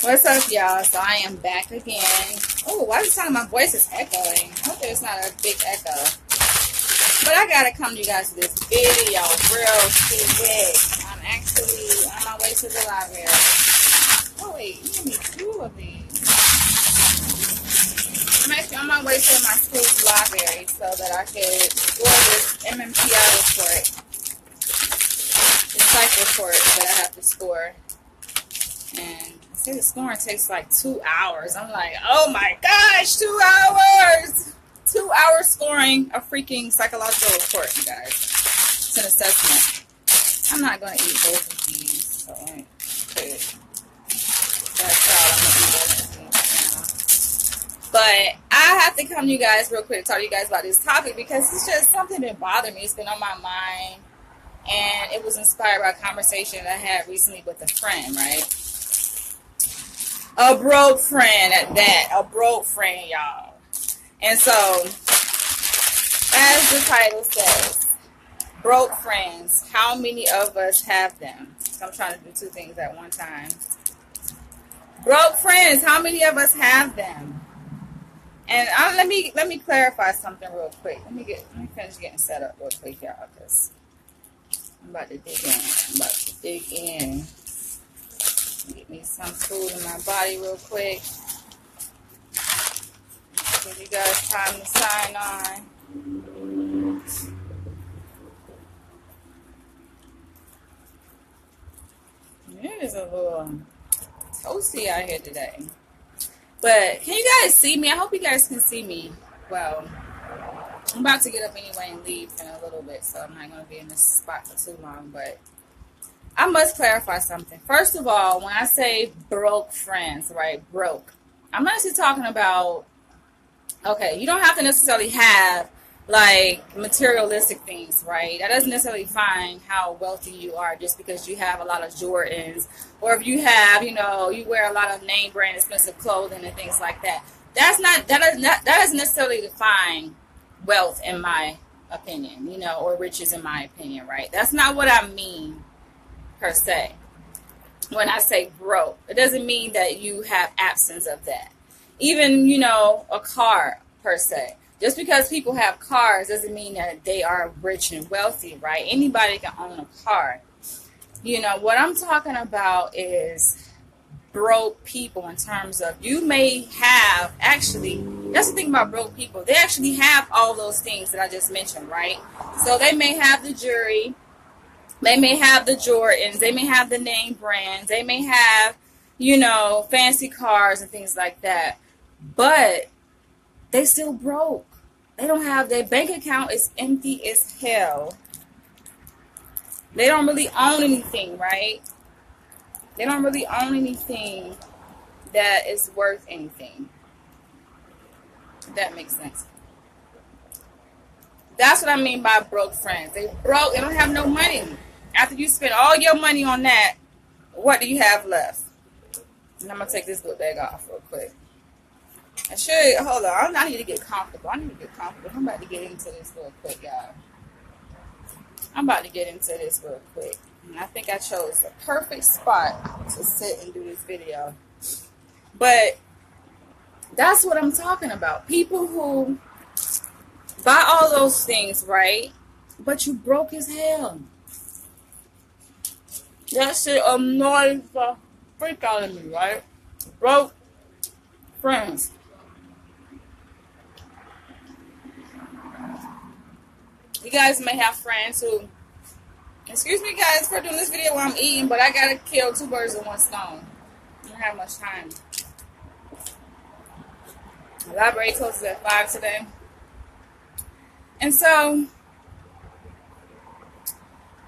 What's up, y'all? So I am back again. Oh, why is it sounding my voice is echoing? I hope there's not a big echo. But I gotta come to you guys with this video real quick. I'm actually on my way to the library. Oh wait, you need two of these. I'm actually on my way to my school's library so that I could score this MMPI report. The psych report that I have to score. And the scoring takes like 2 hours. I'm like, oh my gosh, 2 hours! 2 hours scoring a freaking psychological report, you guys. It's an assessment. I'm not going to eat both of these, so let me put it. That's all I'm going to eat both of these now. But I have to come to you guys real quick to talk to you guys about this topic because it's just something that bothered me. It's been on my mind, and it was inspired by a conversation that I had recently with a friend, right? A broke friend at that. A broke friend, y'all. And so, as the title says, broke friends, how many of us have them? So I'm trying to do two things at one time. Broke friends, how many of us have them? And let me clarify something real quick. Let me finish getting set up real quick, y'all, because I'm about to dig in. Get me some food in my body real quick. Give you guys time to sign on. It is a little toasty out here today. But can you guys see me? I hope you guys can see me. Well, I'm about to get up anyway and leave in a little bit, so I'm not going to be in this spot for too long, but I must clarify something. First of all, when I say broke friends, right, broke, I'm not actually talking about, okay, you don't have to necessarily have, like, materialistic things, right? That doesn't necessarily define how wealthy you are just because you have a lot of Jordans, or if you have, you know, you wear a lot of name brand expensive clothing and things like that. That doesn't necessarily define wealth in my opinion, you know, or riches in my opinion, right? That's not what I mean. Per se, when I say broke, it doesn't mean that you have absence of that. Even, you know, a car per se. Just because people have cars doesn't mean that they are rich and wealthy, right? Anybody can own a car. You know, what I'm talking about is broke people in terms of you may have, actually, that's the thing about broke people. They actually have all those things that I just mentioned, right? So they may have the jewelry. They may have the Jordans, they may have the name brands, they may have, you know, fancy cars and things like that, but they still broke. They don't have, their bank account is empty as hell. They don't really own anything, right? They don't really own anything that is worth anything. If that makes sense. That's what I mean by broke friends. They broke, they don't have no money. After you spend all your money on that, what do you have left? And I'm going to take this book bag off real quick. Hold on, I need to get comfortable. I'm about to get into this real quick, y'all. And I think I chose the perfect spot to sit and do this video. But that's what I'm talking about. People who buy all those things, right? But you broke as hell. That shit annoys the freak out of me, right? Broke friends. You guys may have friends who, excuse me guys for doing this video while I'm eating, but I gotta kill two birds with one stone. I don't have much time. The library closes at 5 today. And so,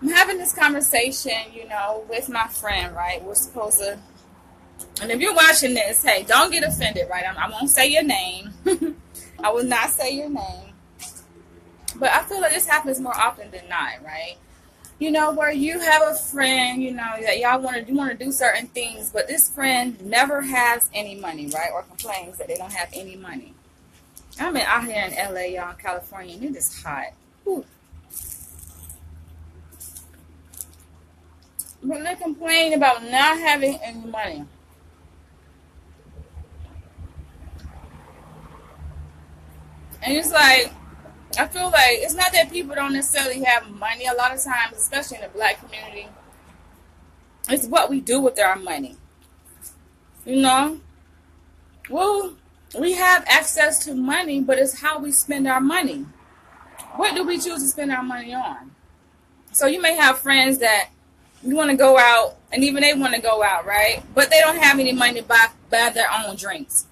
I'm having this conversation, you know, with my friend, right? We're supposed to, and if you're watching this, hey, don't get offended, right? I won't say your name. I will not say your name. But I feel like this happens more often than not, right? You know, where you have a friend, you know, that y'all want to do certain things, but this friend never has any money, right? Or complains that they don't have any money. I'm out here in LA, y'all, California, and it is hot. Whew. But they complain about not having any money. And it's like, I feel like it's not that people don't necessarily have money. A lot of times, especially in the black community, it's what we do with our money. You know? Well, we have access to money, but it's how we spend our money. What do we choose to spend our money on? So you may have friends that you want to go out, and even they want to go out, right? But they don't have any money to buy their own drinks.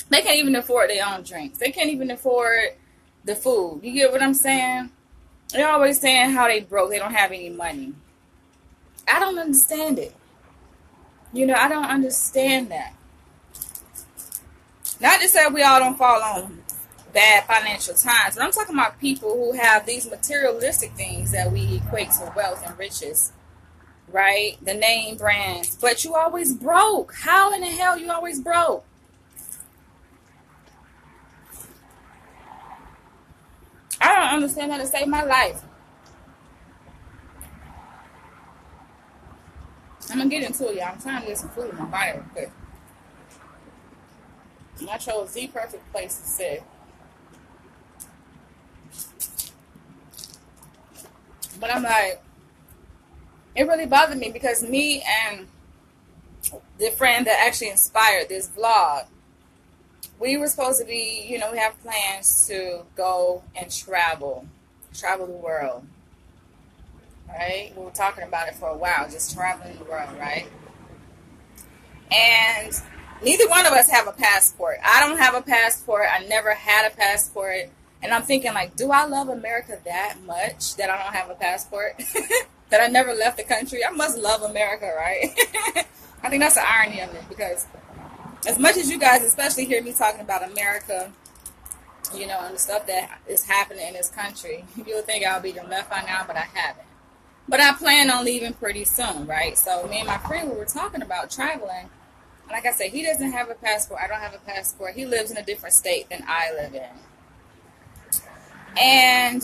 They can't even afford their own drinks. They can't even afford the food. You get what I'm saying? They're always saying how they broke. They don't have any money. I don't understand it. You know, I don't understand that. Not to say we all don't fall on bad financial times, but I'm talking about people who have these materialistic things that we equate to wealth and riches, right? The name brands. But you always broke. How in the hell you always broke? I don't understand how to save my life. I'm going to get into it, y'all. I'm trying to get some food in my body real quick. I chose the perfect place to sit. But I'm like, it really bothered me because me and the friend that actually inspired this vlog, we were supposed to be, you know, we have plans to go and travel the world, right? We were talking about it for a while, just traveling the world, right? And neither one of us have a passport. I don't have a passport. I never had a passport. And I'm thinking, like, do I love America that much that I don't have a passport? That I never left the country? I must love America, right? I think that's the irony of it, because as much as you guys especially hear me talking about America, you know, and the stuff that is happening in this country, you'll think I'll be done left by now, but I haven't. But I plan on leaving pretty soon, right? So me and my friend, we were talking about traveling. And like I said, he doesn't have a passport. I don't have a passport. He lives in a different state than I live in. And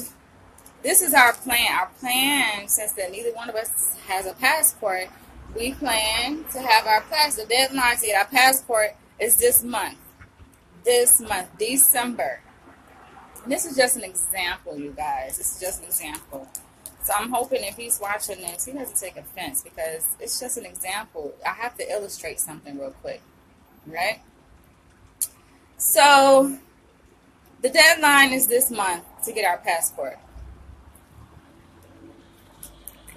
this is our plan. Our plan, since that neither one of us has a passport, we plan to have our passport. The deadline to get our passport is this month. This month, December. And this is just an example, you guys. This is just an example. So I'm hoping if he's watching this, he doesn't take offense, because it's just an example. I have to illustrate something real quick, right? So the deadline is this month to get our passport.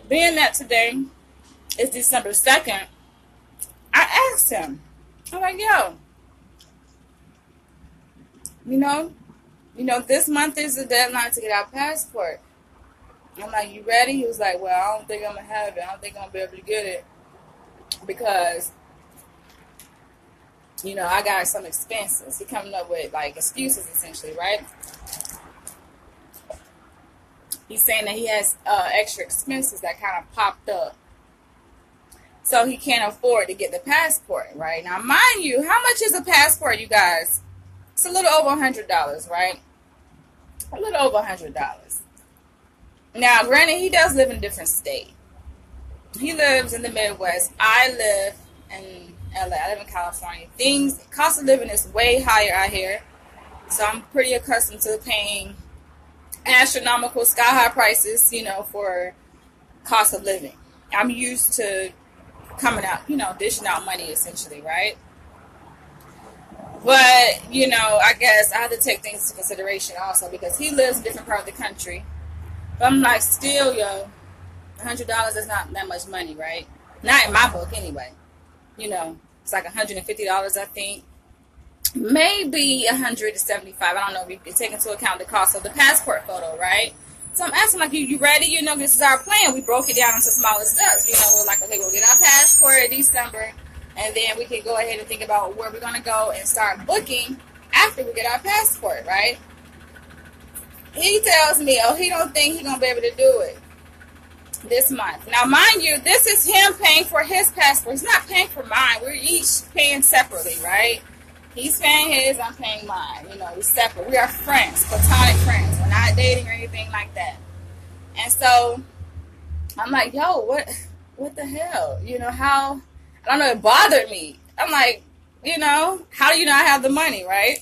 Being that today is December 2nd, I asked him, I'm like, yo, you know, this month is the deadline to get our passport. I'm like, you ready? He was like, well, I don't think I'm going to have it. I don't think I'm going to be able to get it because, you know, I got some expenses. He coming up with, like, excuses, essentially, right? He's saying that he has extra expenses that kind of popped up. So he can't afford to get the passport, right? Now, mind you, how much is a passport, you guys? It's a little over $100, right? A little over $100. Now, granted, he does live in a different state. He lives in the Midwest. I live in LA. I live in California. Cost of living is way higher out here. So I'm pretty accustomed to paying astronomical, sky-high prices, you know, for cost of living. I'm used to coming out, you know, dishing out money, essentially, right? But, you know, I guess I have to take things into consideration also, because he lives in a different part of the country. But I'm like, still, yo, $100 is not that much money, right? Not in my book, anyway. You know, it's like $150, I think. Maybe $175. I don't know if you take into account the cost of the passport photo, right? So I'm asking, like, you ready? You know, this is our plan. We broke it down into smaller steps. You know, we're like, okay, we'll get our passport in December, and then we can go ahead and think about where we're going to go and start booking after we get our passport, right? He tells me, oh, he don't think he's going to be able to do it this month. Now, mind you, this is him paying for his passport. He's not paying for mine. We're each paying separately, right? He's paying his, I'm paying mine. You know, we're separate. We are friends, platonic friends. We're not dating or anything like that. And so I'm like, yo, what the hell? You know, how, I don't know, it bothered me. I'm like, you know, how do you not have the money, right?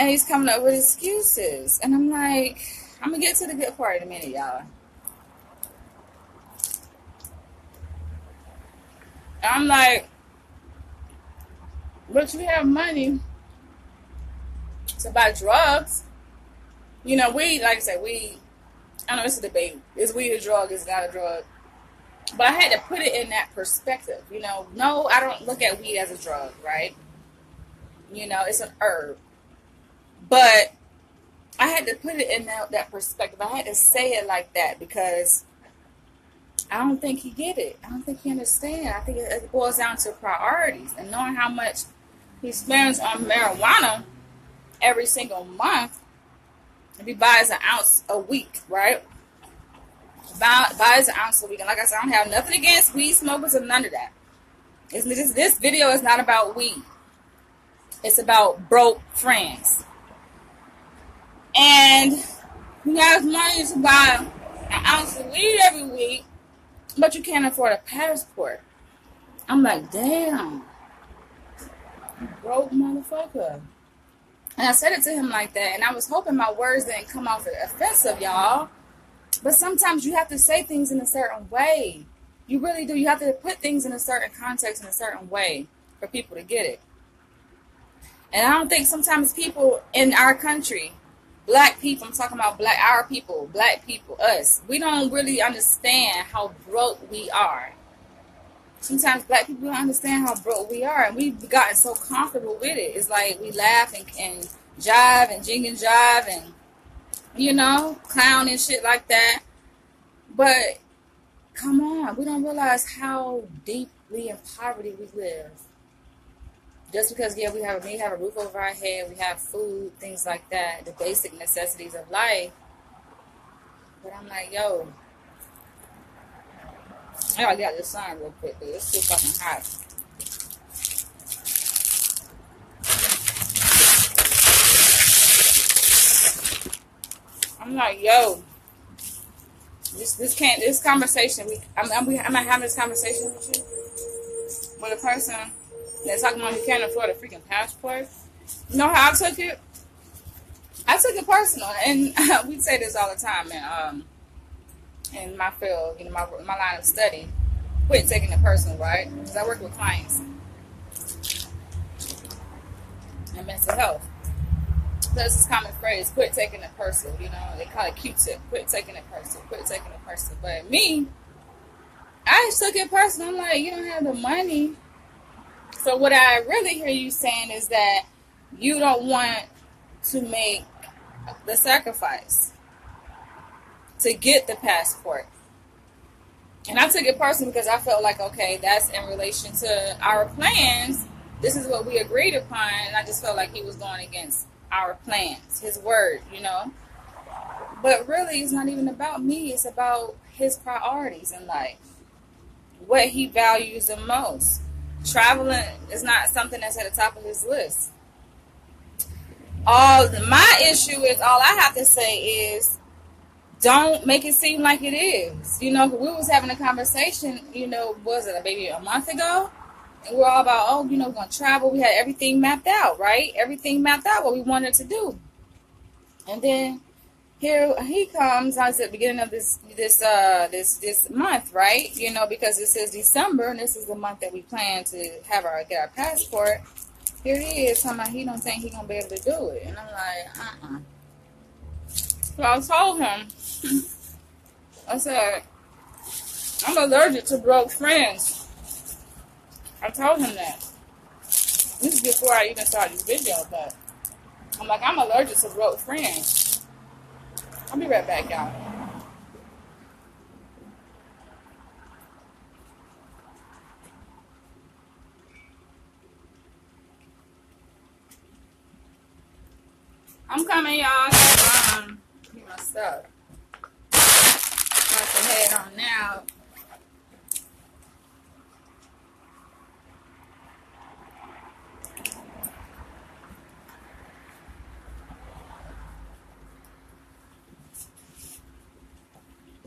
And he's coming up with excuses. And I'm like, I'm going to get to the good part in a minute, y'all. I'm like, but you have money to buy drugs. You know, weed, like I said, weed, I know it's a debate. Is weed a drug? Is it not a drug? But I had to put it in that perspective. You know, no, I don't look at weed as a drug, right? You know, it's an herb. But I had to put it in that perspective. I had to say it like that because I don't think he get it. I don't think he understand. I think it boils down to priorities and knowing how much he spends on marijuana every single month. If he buys an ounce a week, right? Buys an ounce a week. And like I said, I don't have nothing against weed smokers or none of that. This video is not about weed. It's about broke friends. And you have money to buy an ounce of weed every week, but you can't afford a passport. I'm like, damn. You broke motherfucker. And I said it to him like that, and I was hoping my words didn't come off offensive, y'all. But sometimes you have to say things in a certain way. You really do. You have to put things in a certain context in a certain way for people to get it. And I don't think sometimes people in our country, black people, I'm talking about our people, black people, us, we don't really understand how broke we are. Sometimes black people don't understand how broke we are, and we've gotten so comfortable with it. It's like we laugh and jive and jing and jive and, you know, clown and shit like that. But come on, we don't realize how deeply in poverty we live. Just because, yeah, we have a roof over our head, we have food, things like that, the basic necessities of life. But I'm like, yo, I gotta get out this sun real quick, because it's too fucking hot. I'm like, yo, this conversation, I'm not having this conversation with you, with a person that's talking about he can't afford a freaking passport. You know how I took it? I took it personal, and we say this all the time, man. In my field, you know, my line of study, quit taking it personal, right? Because I work with clients and mental health. There's this common phrase, quit taking it personal. You know, they call it Q-tip. Quit taking it personal. Quit taking it personal. But me, I just took it personal. I'm like, you don't have the money. So what I really hear you saying is that you don't want to make the sacrifice to get the passport. And I took it personally because I felt like, okay, that's in relation to our plans. This is what we agreed upon. And I just felt like he was going against our plans, his word, you know. But really, it's not even about me. It's about his priorities in life. What he values the most. Traveling is not something that's at the top of his list. My issue is, all I have to say is, don't make it seem like it is. You know, we was having a conversation, you know, was it maybe a month ago? And we're all about, oh, you know, we're going to travel. We had everything mapped out, right? Everything mapped out, what we wanted to do. And then here he comes, I said, beginning of this month, right? You know, because it says December, and this is the month that we plan to get our passport. Here he is, talking about he don't think he gonna be able to do it, and I'm like, So I told him, I said, I'm allergic to broke friends. I told him that. This is before I even started this video, but I'm like, I'm allergic to broke friends. I'll be right back, y'all. I'm coming, y'all. Get my stuff. Got to head on now.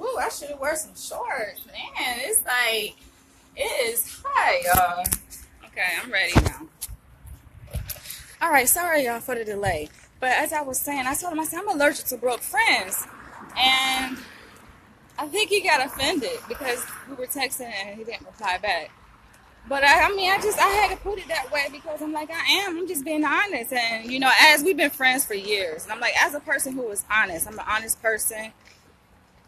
Ooh, I should have worn some shorts. Man, it's like, it is hot, y'all. Okay, I'm ready now. All right, sorry, y'all, for the delay. But as I was saying, I told him, I said, I'm allergic to broke friends. And I think he got offended because we were texting and he didn't reply back. But I had to put it that way because I'm like, I'm just being honest. And, you know, as we've been friends for years, and I'm like, as a person who is honest, I'm an honest person.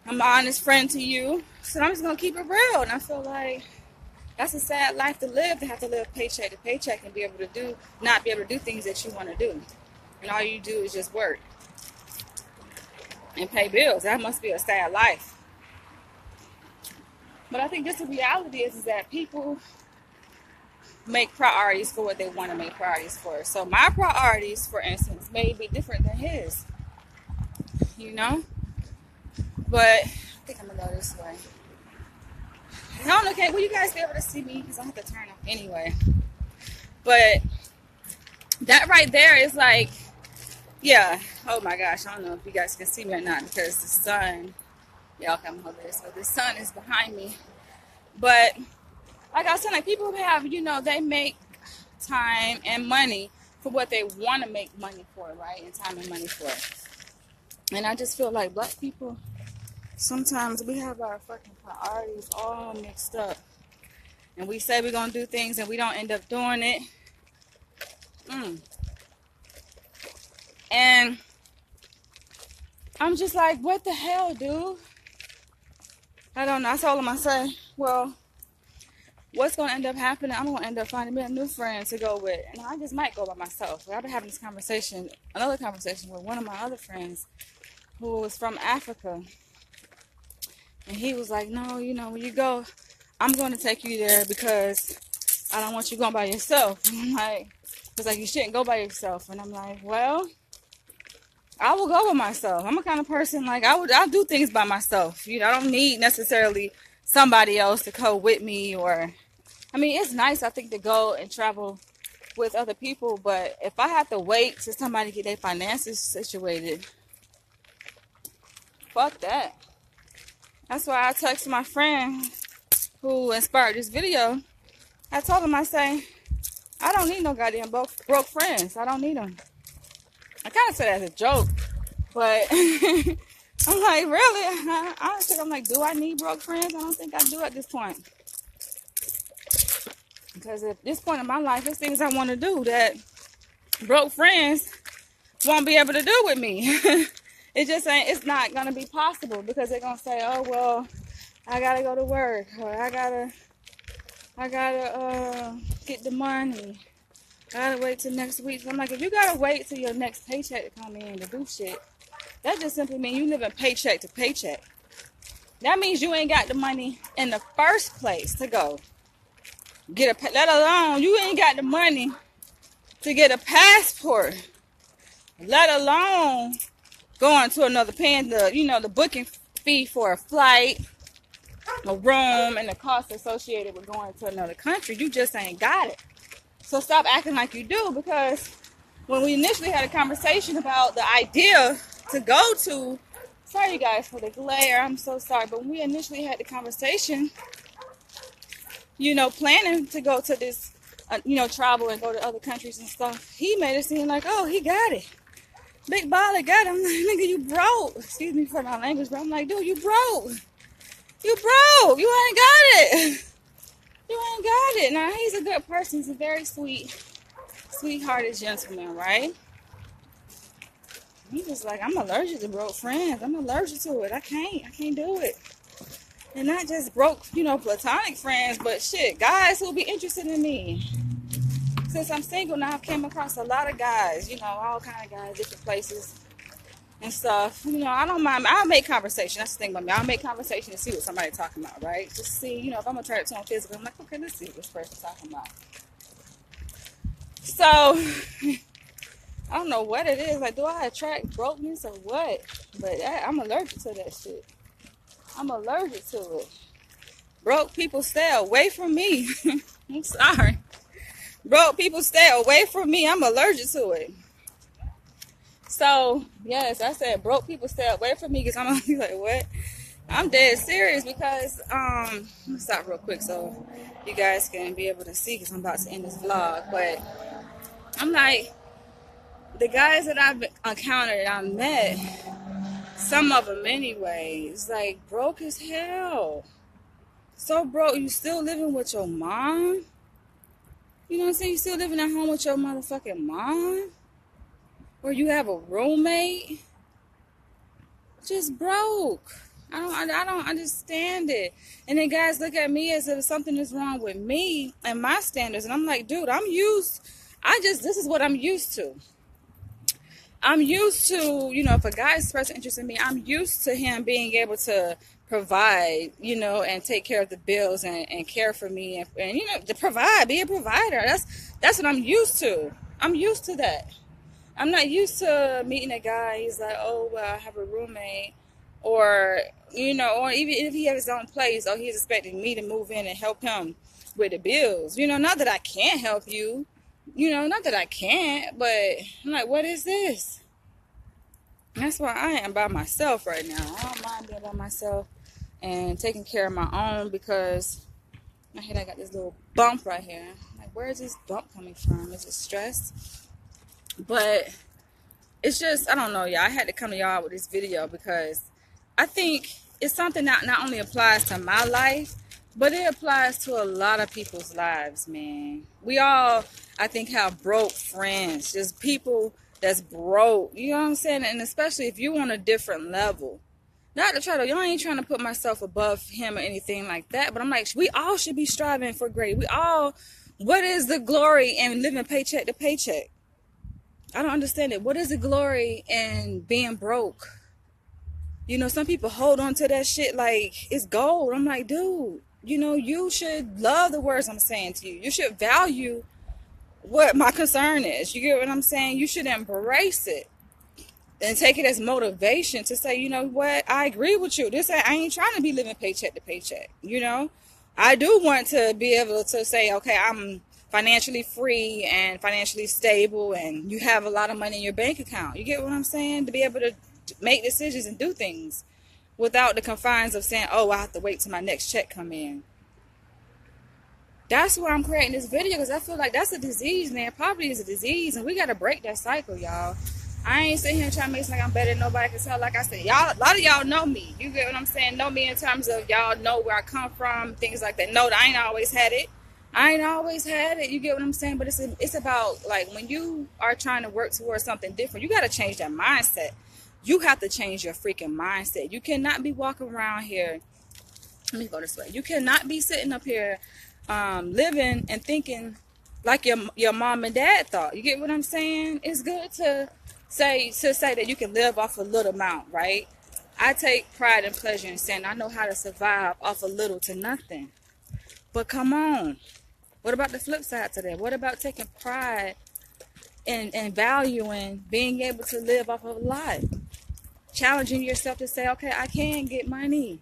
I'm an honest friend to you. So I'm just going to keep it real. And I feel like that's a sad life to live, to have to live paycheck to paycheck and not be able to do things that you want to do. And all you do is just work and pay bills. That must be a sad life. But I think just the reality is that people make priorities for what they want to make priorities for. So my priorities, for instance, may be different than his, you know? But I think I'm going to go this way. I don't know, okay, will you guys be able to see me? Because I have to turn off anyway. But that right there is like, yeah, oh my gosh, I don't know if you guys can see me or not because the sun, y'all come over there, so the sun is behind me. But like I was saying, like people have, you know, they make time and money for what they want to make money for, right? And time and money for. And I just feel like black people, sometimes we have our fucking priorities all mixed up. And we say we're going to do things and we don't end up doing it. And I'm just like, what the hell, dude? I don't know. I told him, I said, well, what's going to end up happening, I'm going to end up finding me a new friend to go with. And I just might go by myself. I've been having this conversation, another conversation with one of my other friends who was from Africa. And he was like, no, you know, when you go, I'm going to take you there because I don't want you going by yourself. And I'm like, it's like, you shouldn't go by yourself. And I'm like, well, I will go with myself. I'm a kind of person, like, I'll do things by myself. You know, I don't need necessarily somebody else to go with me or... I mean, it's nice, I think, to go and travel with other people, but if I have to wait till somebody get their finances situated, fuck that. That's why I texted my friend who inspired this video. I told him, I say, I don't need no goddamn broke friends. I don't need them. I kind of said that as a joke, but I'm like, really? Honestly, I'm like, do I need broke friends? I don't think I do at this point. Because at this point in my life, there's things I want to do that broke friends won't be able to do with me. It just ain't, it's not going to be possible because they're going to say, oh, well, I got to go to work or I got to get the money. I got to wait till next week. So I'm like, if you got to wait till your next paycheck to come in to do shit, that just simply means you living paycheck to paycheck. That means you ain't got the money in the first place to go. Let alone, you ain't got the money to get a passport, let alone going to another, paying the, you know, the booking fee for a flight, a room, and the cost associated with going to another country. You just ain't got it. So stop acting like you do, because when we initially had a conversation about the idea to go to, sorry you guys for the glare, I'm so sorry, but when we initially had the conversation, you know, planning to go to this, you know, travel and go to other countries and stuff, he made it seem like, oh, he got it. Big baller got it. I'm like, nigga, you broke. Excuse me for my language, but I'm like, dude, you broke. You broke. You ain't got it. You ain't got it. Now, he's a good person. He's a very sweethearted gentleman, right? He's just like, I'm allergic to broke friends. I'm allergic to it. I can't do it. And not just broke, you know, platonic friends, but shit, guys who'll be interested in me. Since I'm single now, I've came across a lot of guys, you know, all kind of guys, different places and stuff. You know, I don't mind. I'll make conversation. That's the thing about me. I'll make conversation and see what somebody's talking about, right? Just see, you know, if I'm attracted to them physically, I'm like, okay, let's see what this person's talking about. So, I don't know what it is. Like, do I attract brokenness or what? But I'm allergic to that shit. I'm allergic to it. Broke people stay away from me. I'm sorry. Broke people stay away from me. I'm allergic to it. So, yes, I said broke people stay away from me because I'm like, what? I'm dead serious because, let me stop real quick so you guys can be able to see because I'm about to end this vlog. But I'm like, the guys that I've encountered, I've met, some of them anyway, it's like broke as hell. So broke, you still living with your mom? You know what I'm saying? You still living at home with your motherfucking mom? Or you have a roommate? Just broke. I don't understand it. And then guys look at me as if something is wrong with me and my standards. And I'm like, dude, this is what I'm used to. I'm used to, you know, if a guy expresses interest in me, I'm used to him being able to provide, you know, and take care of the bills and care for me and, you know, to provide, be a provider. That's what I'm used to. I'm used to that. I'm not used to meeting a guy. He's like, oh, well, I have a roommate. Or, you know, or even if he has his own place, or he's expecting me to move in and help him with the bills. You know, not that I can't help you. You know, not that I can't, but I'm like, what is this? That's why I am by myself right now. I don't mind being by myself and taking care of my own, because I hear I got this little bump right here. Like, where is this bump coming from? Is it stress? But it's just, I don't know, y'all. I had to come to y'all with this video because I think it's something that not only applies to my life, but it applies to a lot of people's lives, man. We all, I think, have broke friends. Just people that's broke. You know what I'm saying? And especially if you're on a different level. Not to try to, I ain't trying to put myself above him or anything like that. But I'm like, we all should be striving for great. What is the glory in living paycheck to paycheck? I don't understand it. What is the glory in being broke? You know, some people hold on to that shit like it's gold. I'm like, dude, you know, you should love the words I'm saying to you. You should value what my concern is. You get what I'm saying? You should embrace it and take it as motivation to say, you know what? I agree with you. I ain't trying to be living paycheck to paycheck. You know, I do want to be able to say, okay, I'm financially free and financially stable, and you have a lot of money in your bank account. You get what I'm saying? To be able to make decisions and do things without the confines of saying, oh, I have to wait till my next check come in. That's why I'm creating this video, because I feel like that's a disease, man. Poverty is a disease, and we got to break that cycle, y'all. I ain't sitting here trying to make it like I'm better than nobody. Can tell, like I said, y'all, a lot of y'all know me. You get what I'm saying? Know me in terms of y'all know where I come from, things like that. No, I ain't always had it. You get what I'm saying? But it's about, like, when you are trying to work towards something different, you got to change that mindset. You have to change your freaking mindset. You cannot be walking around here. Let me go this way. You cannot be sitting up here living and thinking like your mom and dad thought. You get what I'm saying? It's good to say that you can live off a little amount, right? I take pride and pleasure in saying I know how to survive off a little to nothing. But come on. What about the flip side to that? What about taking pride and valuing being able to live off of a lot? Challenging yourself to say, okay, I can get money.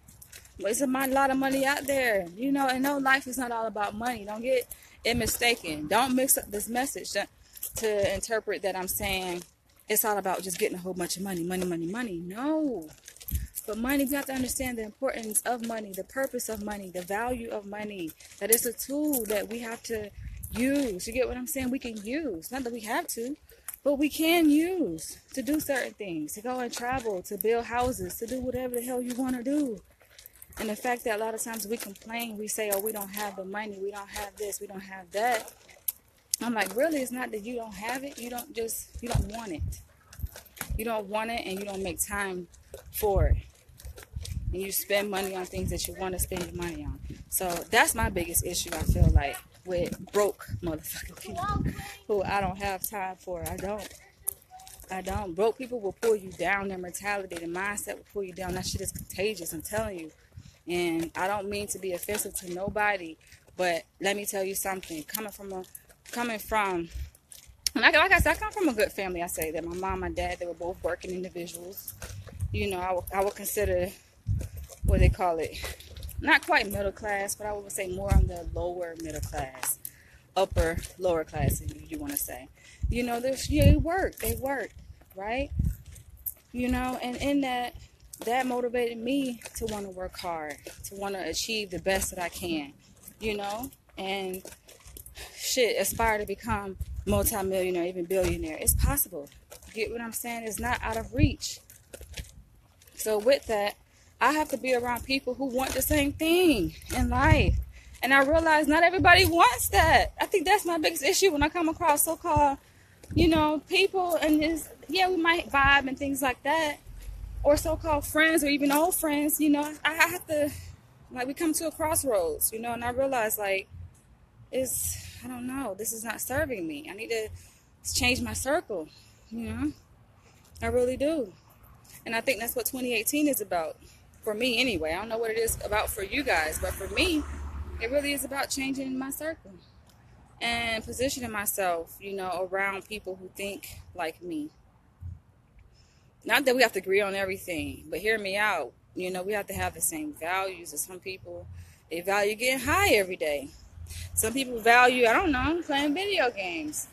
There's a lot of money out there, you know, and no, life is not all about money. Don't get it mistaken. Don't mix up this message to interpret that I'm saying it's all about just getting a whole bunch of money. No. But money, we have to understand the importance of money, the purpose of money, the value of money. That is a tool that we have to use. You get what I'm saying? We can use. Not that we have to, but we can use to do certain things, to go and travel, to build houses, to do whatever the hell you want to do. And the fact that a lot of times we complain, we say, oh, we don't have the money, we don't have this, we don't have that. I'm like, really, it's not that you don't have it, you don't want it. You don't want it, and you don't make time for it. And you spend money on things that you want to spend your money on. So that's my biggest issue, I feel like, with broke motherfucking people who I don't have time for. I don't. Broke people will pull you down. Their mentality, their mindset will pull you down. That shit is contagious, I'm telling you. And I don't mean to be offensive to nobody, but let me tell you something. Coming from, like I said, I come from a good family. I say that my mom, my dad, they were both working individuals. You know, I would consider, what they call it, not quite middle class, but I would say more on the lower middle class, upper, lower class, if you want to say. You know, they work, right? You know, and in that motivated me to want to work hard, to want to achieve the best that I can, you know, and aspire to become multi-millionaire, even billionaire. It's possible. get what I'm saying? It's not out of reach. So with that, I have to be around people who want the same thing in life. And I realize not everybody wants that. I think that's my biggest issue when I come across so-called, people, and yeah, we might vibe and things like that, or so-called friends or even old friends, I have to, we come to a crossroads, and I realize, I don't know, this is not serving me. I need to change my circle, I really do. And I think that's what 2018 is about, for me anyway. I don't know what it is about for you guys, but for me, it really is about changing my circle and positioning myself, around people who think like me. Not that we have to agree on everything, but hear me out. We have to have the same values. As some people, they value getting high every day. Some people value, I don't know, playing video games.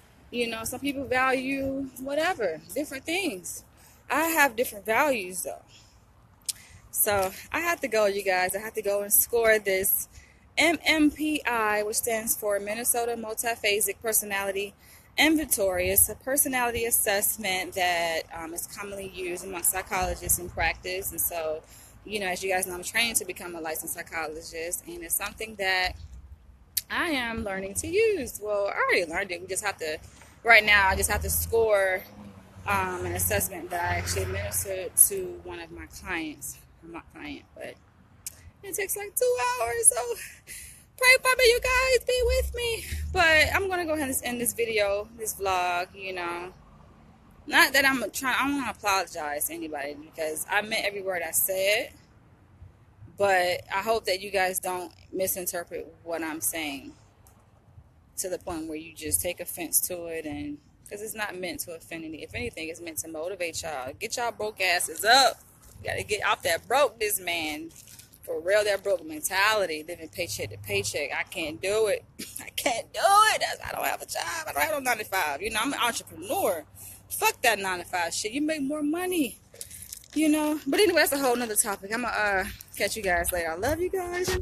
Some people value whatever, different things. I have different values though. So I have to go, you guys. I have to go and score this MMPI, which stands for Minnesota Multiphasic Personality Inventory. It's a personality assessment that is commonly used among psychologists in practice. And so, as you guys know, I'm training to become a licensed psychologist, and it's something that I am learning to use. Well, I already learned it. We just have to, right now, I just have to score an assessment that I actually administered to one of my clients. I'm not client, but it takes 2 hours, so pray for me, you guys. Be with me. But I'm going to go ahead and end this video, this vlog, Not that I don't want to apologize to anybody, because I meant every word I said. But I hope that you guys don't misinterpret what I'm saying to the point where you just take offense to it, and because it's not meant to offend any. If anything, it's meant to motivate y'all. Get y'all broke asses up. You got to get off that brokeness, man. For real, that broke mentality, living paycheck to paycheck. I can't do it. I can't do it. I don't have a job. I don't have no 9 to 5. I'm an entrepreneur. Fuck that 9 to 5 shit. You make more money. But anyway, that's a whole nother topic. I'm going to catch you guys later. I love you guys.